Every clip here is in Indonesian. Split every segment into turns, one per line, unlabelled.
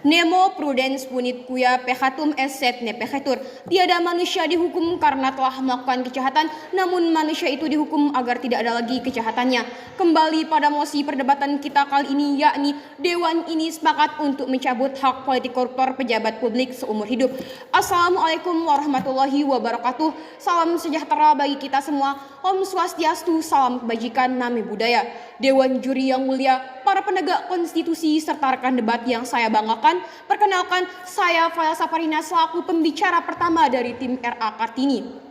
Nemo prudens punit kuya peccatum esset ne peccatur. Tiada manusia dihukum karena telah melakukan kejahatan, namun manusia itu dihukum agar tidak ada lagi kejahatannya. Kembali pada mosi perdebatan kita kali ini, yakni Dewan ini sepakat untuk mencabut hak politik koruptor pejabat publik seumur hidup. Assalamualaikum warahmatullahi wabarakatuh. Salam sejahtera bagi kita semua. Om Swastiastu, salam kebajikan, nami budaya. Dewan juri yang mulia, para penegak konstitusi serta rekan debat yang saya banggakan, perkenalkan saya Faya Saparina selaku pembicara pertama dari tim RA Kartini.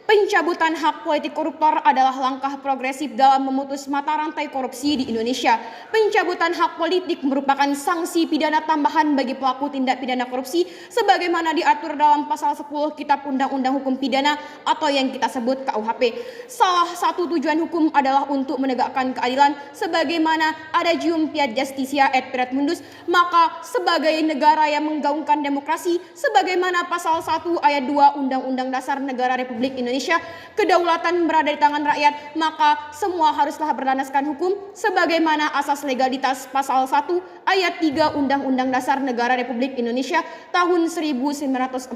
Pencabutan hak politik koruptor adalah langkah progresif dalam memutus mata rantai korupsi di Indonesia. Pencabutan hak politik merupakan sanksi pidana tambahan bagi pelaku tindak pidana korupsi sebagaimana diatur dalam pasal 10 Kitab Undang-Undang Hukum Pidana atau yang kita sebut KUHP. Salah satu tujuan hukum adalah untuk menegakkan keadilan sebagaimana adagium fiat justitia et fiat mundus, maka sebagai negara yang menggaungkan demokrasi sebagaimana pasal 1 ayat 2 Undang-Undang Dasar Negara Republik Indonesia, kedaulatan berada di tangan rakyat, maka semua haruslah berlandaskan hukum sebagaimana asas legalitas pasal 1 ayat 3 Undang-Undang Dasar Negara Republik Indonesia tahun 1945.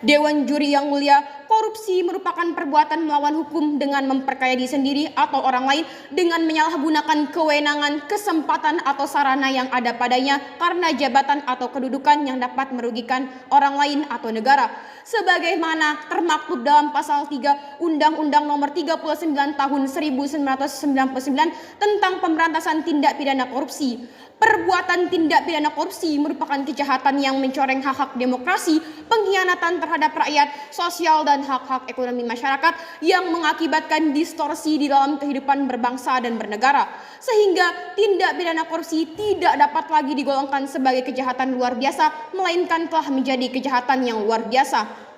Dewan juri yang mulia, korupsi merupakan perbuatan melawan hukum dengan memperkaya diri sendiri atau orang lain dengan menyalahgunakan kewenangan, kesempatan atau sarana yang ada padanya karena jabatan atau kedudukan yang dapat merugikan orang lain atau negara. Sebagaimana termaktub dalam pasal 3 Undang-Undang Nomor 39 Tahun 1999 tentang pemberantasan tindak pidana korupsi. Perbuatan tindak pidana korupsi merupakan kejahatan yang mencoreng hak-hak demokrasi, pengkhianatan terhadap rakyat, sosial dan hak-hak ekonomi masyarakat yang mengakibatkan distorsi di dalam kehidupan berbangsa dan bernegara. Sehingga tindak pidana korupsi tidak dapat lagi digolongkan sebagai kejahatan luar biasa, melainkan telah menjadi kejahatan yang luar biasa.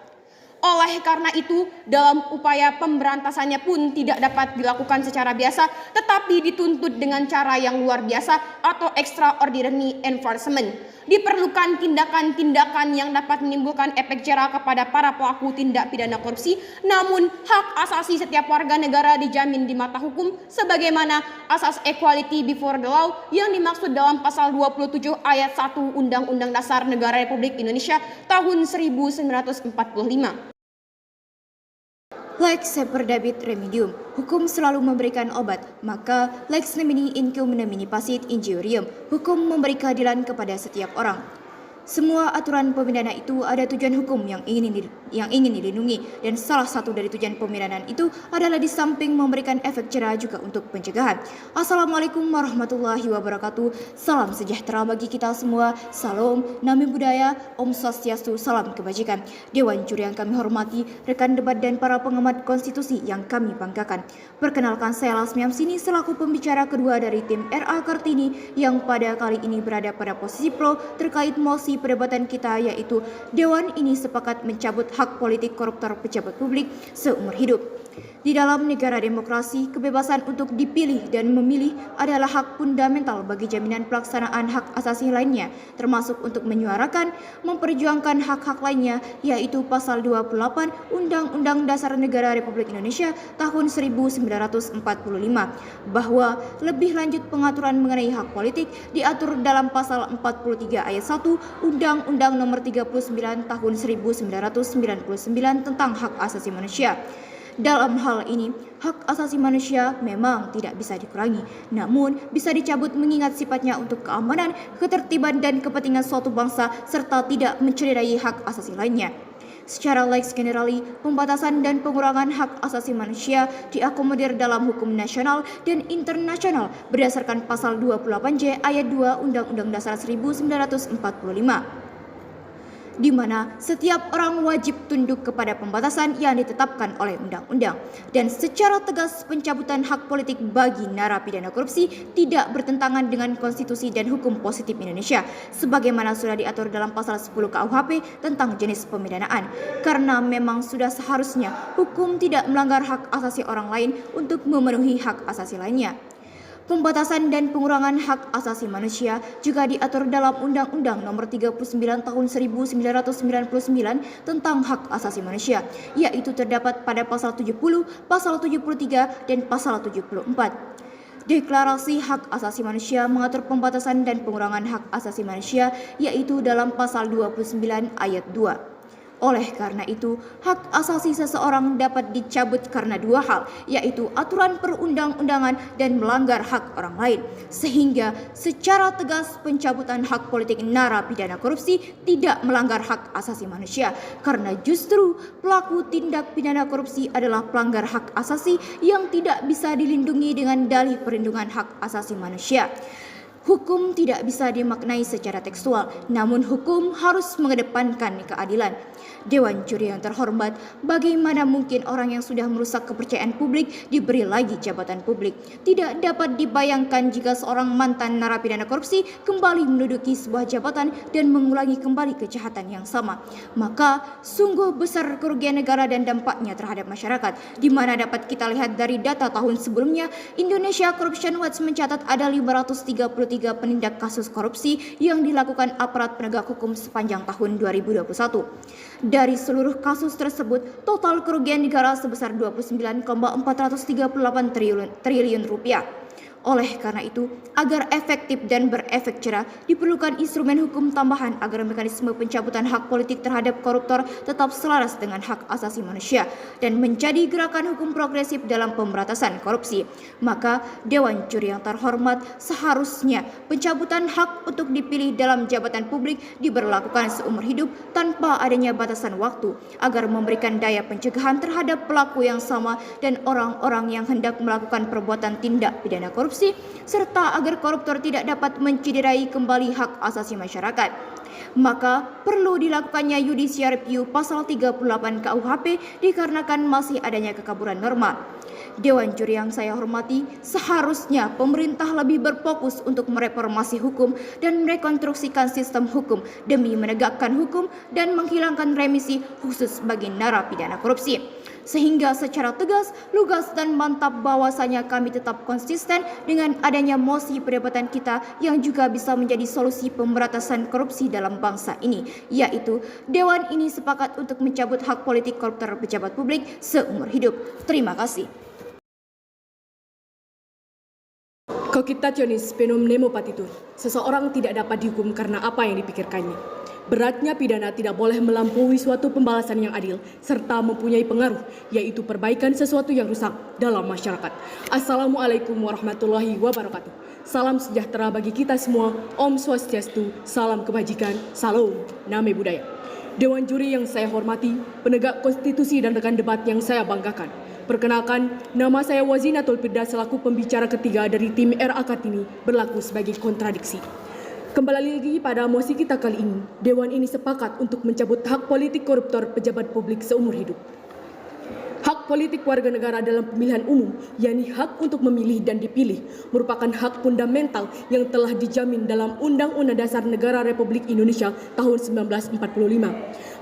Oleh karena itu, dalam upaya pemberantasannya pun tidak dapat dilakukan secara biasa, tetapi dituntut dengan cara yang luar biasa atau extraordinary enforcement. Diperlukan tindakan-tindakan yang dapat menimbulkan efek jera kepada para pelaku tindak pidana korupsi, namun hak asasi setiap warga negara dijamin di mata hukum sebagaimana asas equality before the law yang dimaksud dalam pasal 27 ayat 1 Undang-Undang Dasar Negara Republik Indonesia tahun 1945.
Lex seperdabit remedium, hukum selalu memberikan obat, maka lex nemini in nemini pasit injurium, hukum memberi keadilan kepada setiap orang. Semua aturan pemidana itu ada tujuan hukum yang ingin dilindungi, dan salah satu dari tujuan pemidanaan itu adalah di samping memberikan efek jera juga untuk pencegahan. Assalamualaikum warahmatullahi wabarakatuh. Salam sejahtera bagi kita semua. Salam, nami budaya, Om Swastiastu, salam kebajikan. Dewan juri yang kami hormati, rekan debat dan para pengamat konstitusi yang kami banggakan. Perkenalkan, saya Lasmi Amsini selaku pembicara kedua dari tim RA Kartini yang pada kali ini berada pada posisi pro terkait mosi perdebatan kita, yaitu Dewan ini sepakat mencabut hak politik koruptor pejabat publik seumur hidup. Di dalam negara demokrasi, kebebasan untuk dipilih dan memilih adalah hak fundamental bagi jaminan pelaksanaan hak asasi lainnya, termasuk untuk menyuarakan, memperjuangkan hak-hak lainnya, yaitu pasal 28 Undang-Undang Dasar Negara Republik Indonesia tahun 1945, bahwa lebih lanjut pengaturan mengenai hak politik diatur dalam pasal 43 ayat 1 Undang-Undang Nomor 39 Tahun 1999 tentang hak asasi manusia. Dalam hal ini, hak asasi manusia memang tidak bisa dikurangi, namun bisa dicabut mengingat sifatnya untuk keamanan, ketertiban, dan kepentingan suatu bangsa serta tidak mencederai hak asasi lainnya. Secara lex generali, pembatasan dan pengurangan hak asasi manusia diakomodir dalam hukum nasional dan internasional berdasarkan pasal 28J ayat 2 Undang-Undang Dasar 1945. Di mana setiap orang wajib tunduk kepada pembatasan yang ditetapkan oleh undang-undang, dan secara tegas pencabutan hak politik bagi narapidana korupsi tidak bertentangan dengan konstitusi dan hukum positif Indonesia sebagaimana sudah diatur dalam pasal 10 KUHP tentang jenis pemidanaan, karena memang sudah seharusnya hukum tidak melanggar hak asasi orang lain untuk memenuhi hak asasi lainnya. Pembatasan dan pengurangan hak asasi manusia juga diatur dalam Undang-Undang Nomor 39 Tahun 1999 tentang hak asasi manusia, yaitu terdapat pada pasal 70, pasal 73, dan pasal 74. Deklarasi Hak Asasi Manusia mengatur pembatasan dan pengurangan hak asasi manusia, yaitu dalam pasal 29 ayat 2. Oleh karena itu, hak asasi seseorang dapat dicabut karena dua hal, yaitu aturan perundang-undangan dan melanggar hak orang lain. Sehingga secara tegas pencabutan hak politik narapidana korupsi tidak melanggar hak asasi manusia, karena justru pelaku tindak pidana korupsi adalah pelanggar hak asasi yang tidak bisa dilindungi dengan dalih perlindungan hak asasi manusia. Hukum tidak bisa dimaknai secara tekstual, namun hukum harus mengedepankan keadilan. Dewan Juri yang terhormat, bagaimana mungkin orang yang sudah merusak kepercayaan publik diberi lagi jabatan publik? Tidak dapat dibayangkan jika seorang mantan narapidana korupsi kembali menduduki sebuah jabatan dan mengulangi kembali kejahatan yang sama. Maka sungguh besar kerugian negara dan dampaknya terhadap masyarakat, di mana dapat kita lihat dari data tahun sebelumnya. Indonesia Corruption Watch mencatat ada 533 penindak kasus korupsi yang dilakukan aparat penegak hukum sepanjang tahun 2021. Dari seluruh kasus tersebut, total kerugian negara sebesar 29,438 triliun rupiah. Oleh karena itu, agar efektif dan berefek jera, diperlukan instrumen hukum tambahan agar mekanisme pencabutan hak politik terhadap koruptor tetap selaras dengan hak asasi manusia dan menjadi gerakan hukum progresif dalam pemberantasan korupsi. Maka, Dewan Juri yang terhormat, seharusnya pencabutan hak untuk dipilih dalam jabatan publik diberlakukan seumur hidup tanpa adanya batasan waktu, agar memberikan daya pencegahan terhadap pelaku yang sama dan orang-orang yang hendak melakukan perbuatan tindak pidana korupsi, serta agar koruptor tidak dapat mencederai kembali hak asasi masyarakat. Maka perlu dilakukannya judicial review pasal 38 KUHP dikarenakan masih adanya kekaburan norma. Dewan Juri yang saya hormati, seharusnya pemerintah lebih berfokus untuk mereformasi hukum dan merekonstruksikan sistem hukum demi menegakkan hukum dan menghilangkan remisi khusus bagi narapidana korupsi. Sehingga secara tegas, lugas dan mantap bahwasanya kami tetap konsisten dengan adanya mosi perdebatan kita yang juga bisa menjadi solusi pemberantasan korupsi dalam bangsa ini, yaitu Dewan ini sepakat untuk mencabut hak politik koruptor pejabat publik seumur hidup. Terima kasih.
Cogitationis penum nemo patitur. Seseorang tidak dapat dihukum karena apa yang dipikirkannya. Beratnya pidana tidak boleh melampaui suatu pembalasan yang adil serta mempunyai pengaruh, yaitu perbaikan sesuatu yang rusak dalam masyarakat. Assalamualaikum warahmatullahi wabarakatuh. Salam sejahtera bagi kita semua. Om Swastiastu, salam kebajikan, salam name budaya. Dewan Juri yang saya hormati, penegak konstitusi dan rekan debat yang saya banggakan. Perkenalkan, nama saya Wazinatul Firda selaku pembicara ketiga dari tim RA Kartini berlaku sebagai kontradiksi. Kembali lagi pada mosi kita kali ini, Dewan ini sepakat untuk mencabut hak politik koruptor pejabat publik seumur hidup. Hak politik warga negara dalam pemilihan umum, yakni hak untuk memilih dan dipilih, merupakan hak fundamental yang telah dijamin dalam Undang-Undang Dasar Negara Republik Indonesia tahun 1945.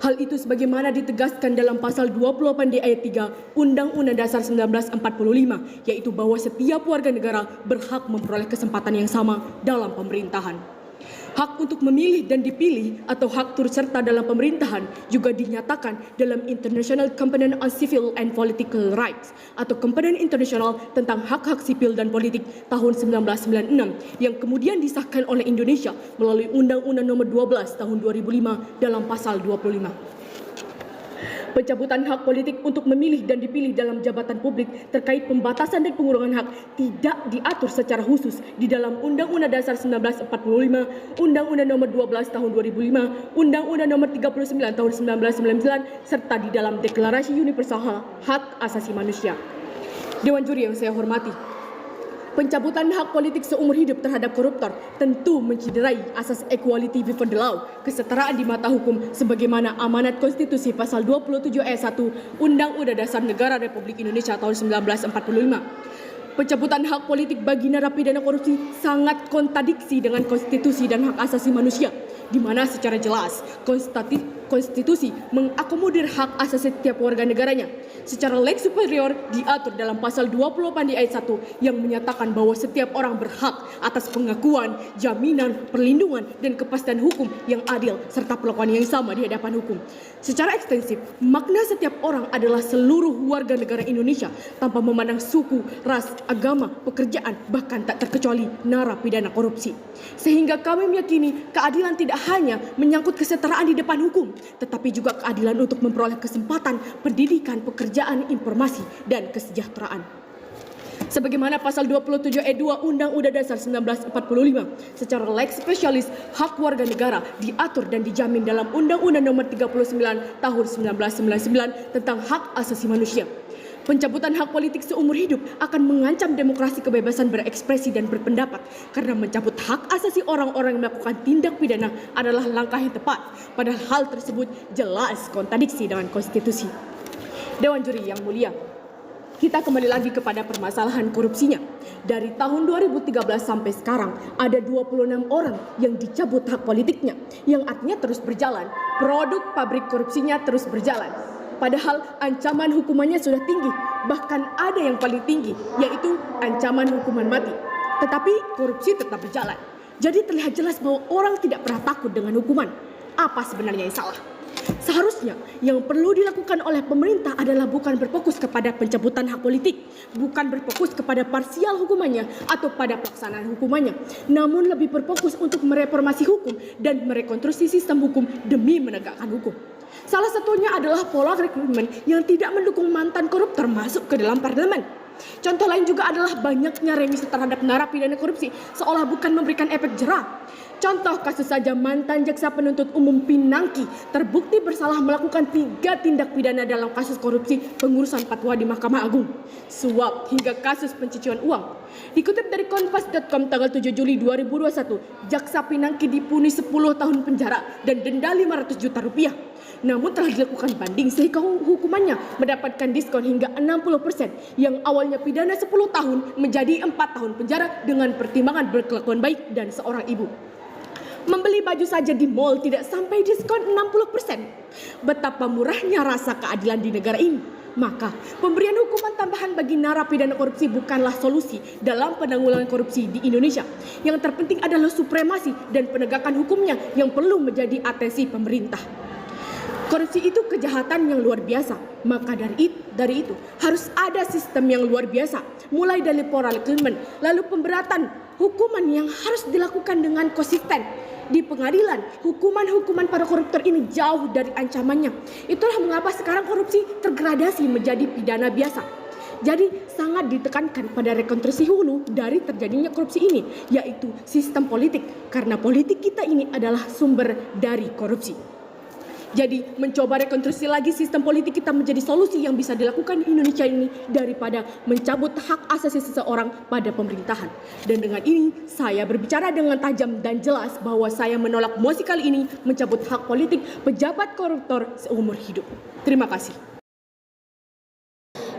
Hal itu sebagaimana ditegaskan dalam pasal 28D ayat 3 Undang-Undang Dasar 1945, yaitu bahwa setiap warga negara berhak memperoleh kesempatan yang sama dalam pemerintahan. Hak untuk memilih dan dipilih atau hak turut serta dalam pemerintahan juga dinyatakan dalam International Covenant on Civil and Political Rights atau Covenant Internasional tentang hak-hak sipil dan politik tahun 1996 yang kemudian disahkan oleh Indonesia melalui Undang-Undang Nomor 12 tahun 2005 dalam pasal 25. Pencabutan hak politik untuk memilih dan dipilih dalam jabatan publik terkait pembatasan dan pengurangan hak tidak diatur secara khusus di dalam Undang-Undang Dasar 1945, Undang-Undang Nomor 12 tahun 2005, Undang-Undang Nomor 39 tahun 1999, serta di dalam Deklarasi Universal Hak Asasi Manusia. Dewan Juri yang saya hormati, pencabutan hak politik seumur hidup terhadap koruptor tentu mencederai asas equality before the law, kesetaraan di mata hukum sebagaimana amanat konstitusi pasal 27 ayat 1 Undang-Undang Dasar Negara Republik Indonesia tahun 1945. Pencabutan hak politik bagi narapidana korupsi sangat kontradiksi dengan konstitusi dan hak asasi manusia, di mana secara jelas konstitusi mengakomodir hak asasi setiap warga negaranya. Secara lex superior diatur dalam pasal 28 di ayat 1 yang menyatakan bahwa setiap orang berhak atas pengakuan, jaminan, perlindungan, dan kepastian hukum yang adil serta perlakuan yang sama di hadapan hukum. Secara ekstensif, makna setiap orang adalah seluruh warga negara Indonesia tanpa memandang suku, ras, agama, pekerjaan, bahkan tak terkecuali narapidana korupsi. Sehingga kami meyakini keadilan tidak hanya menyangkut kesetaraan di depan hukum, tetapi juga keadilan untuk memperoleh kesempatan pendidikan, pekerjaan, informasi, dan kesejahteraan. Sebagaimana pasal 27 ayat 2 Undang-Undang Dasar 1945, secara lex spesialis hak warga negara diatur dan dijamin dalam Undang-Undang Nomor 39 Tahun 1999 tentang hak asasi manusia. Pencabutan hak politik seumur hidup akan mengancam demokrasi, kebebasan berekspresi dan berpendapat karena mencabut hak asasi orang-orang yang melakukan tindak pidana adalah langkah yang tepat, padahal hal tersebut jelas kontradiksi dengan konstitusi. Dewan Juri yang mulia, kita kembali lagi kepada permasalahan korupsinya. Dari tahun 2013 sampai sekarang ada 26 orang yang dicabut hak politiknya, yang artinya terus berjalan. Produk pabrik korupsinya terus berjalan. Padahal ancaman hukumannya sudah tinggi, bahkan ada yang paling tinggi, yaitu ancaman hukuman mati. Tetapi korupsi tetap berjalan. Jadi terlihat jelas bahwa orang tidak pernah takut dengan hukuman. Apa sebenarnya yang salah? Seharusnya yang perlu dilakukan oleh pemerintah adalah bukan berfokus kepada pencabutan hak politik, bukan berfokus kepada parsial hukumannya atau pada pelaksanaan hukumannya, namun lebih berfokus untuk mereformasi hukum dan merekonstruksi sistem hukum demi menegakkan hukum. Salah satunya adalah pola rekrutmen yang tidak mendukung mantan koruptor masuk ke dalam parlemen. Contoh lain juga adalah banyaknya remisi terhadap narapidana korupsi seolah bukan memberikan efek jerah. Contoh kasus saja mantan jaksa penuntut umum Pinangki terbukti bersalah melakukan 3 tindak pidana dalam kasus korupsi pengurusan fatwa di Mahkamah Agung, suap hingga kasus pencucian uang. Dikutip dari Kompas.com tanggal 7 Juli 2021, jaksa Pinangki dipunis 10 tahun penjara dan denda 500 juta rupiah. Namun telah dilakukan banding sehingga hukumannya mendapatkan diskon hingga 60%, yang awalnya pidana 10 tahun menjadi 4 tahun penjara dengan pertimbangan berkelakuan baik dan seorang ibu. Membeli baju saja di mall tidak sampai diskon 60%. Betapa murahnya rasa keadilan di negara ini. Maka pemberian hukuman tambahan bagi narapidana korupsi bukanlah solusi dalam penanggulangan korupsi di Indonesia. Yang terpenting adalah supremasi dan penegakan hukumnya yang perlu menjadi atensi pemerintah. Korupsi itu kejahatan yang luar biasa, maka dari itu harus ada sistem yang luar biasa, mulai dari pola rekrutmen, lalu pemberatan, hukuman yang harus dilakukan dengan konsisten. Di pengadilan, hukuman-hukuman para koruptor ini jauh dari ancamannya. Itulah mengapa sekarang korupsi tergradasi menjadi pidana biasa. Jadi sangat ditekankan pada rekonstruksi hulu dari terjadinya korupsi ini, yaitu sistem politik, karena politik kita ini adalah sumber dari korupsi. Jadi mencoba rekonstruksi lagi sistem politik kita menjadi solusi yang bisa dilakukan di Indonesia ini daripada mencabut hak asasi seseorang pada pemerintahan. Dan dengan ini saya berbicara dengan tajam dan jelas bahwa saya menolak mosi kali ini mencabut hak politik pejabat koruptor seumur hidup. Terima kasih.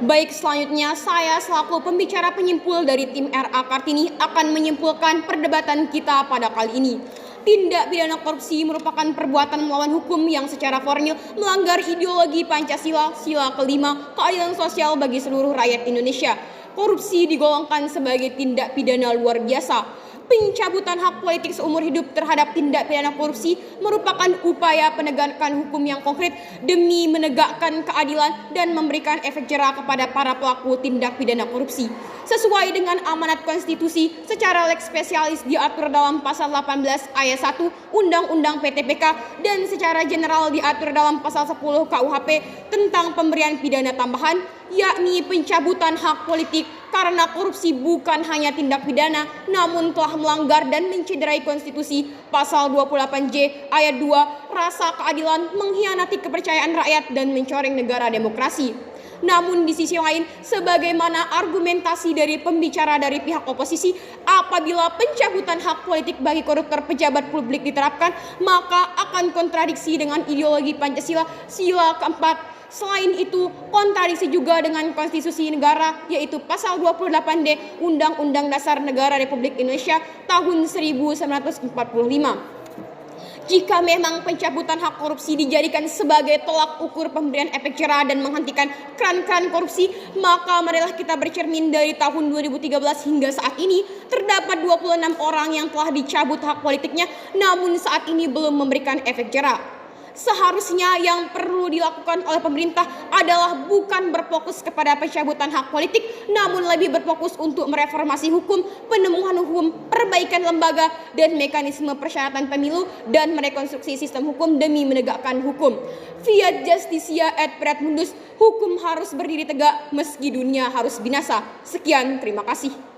Baik, selanjutnya saya selaku pembicara penyimpul dari tim RA Kartini akan menyimpulkan perdebatan kita pada kali ini. Tindak pidana korupsi merupakan perbuatan melawan hukum yang secara formil melanggar ideologi Pancasila, sila kelima, keadilan sosial bagi seluruh rakyat Indonesia. Korupsi digolongkan sebagai tindak pidana luar biasa. Pencabutan hak politik seumur hidup terhadap tindak pidana korupsi merupakan upaya penegakan hukum yang konkret demi menegakkan keadilan dan memberikan efek jera kepada para pelaku tindak pidana korupsi. Sesuai dengan amanat konstitusi, secara lex spesialis diatur dalam pasal 18 ayat 1 Undang-Undang PTPK dan secara general diatur dalam pasal 10 KUHP tentang pemberian pidana tambahan, yakni pencabutan hak politik karena korupsi bukan hanya tindak pidana namun telah melanggar dan mencederai konstitusi. Pasal 28J ayat 2, rasa keadilan, mengkhianati kepercayaan rakyat dan mencoreng negara demokrasi. Namun di sisi lain, sebagaimana argumentasi dari pembicara dari pihak oposisi, apabila pencabutan hak politik bagi koruptor pejabat publik diterapkan, maka akan kontradiksi dengan ideologi Pancasila, sila keempat. Selain itu, kontradiksi juga dengan konstitusi negara, yaitu pasal 28D Undang-Undang Dasar Negara Republik Indonesia tahun 1945. Jika memang pencabutan hak korupsi dijadikan sebagai tolak ukur pemberian efek jera dan menghentikan keran-keran korupsi, maka marilah kita bercermin dari tahun 2013 hingga saat ini terdapat 26 orang yang telah dicabut hak politiknya namun saat ini belum memberikan efek jera. Seharusnya yang perlu dilakukan oleh pemerintah adalah bukan berfokus kepada pencabutan hak politik, namun lebih berfokus untuk mereformasi hukum, penemuan hukum, perbaikan lembaga dan mekanisme persyaratan pemilu, dan merekonstruksi sistem hukum demi menegakkan hukum. Fiat Justitia et Fiat Mundus, hukum harus berdiri tegak meski dunia harus binasa. Sekian, terima kasih.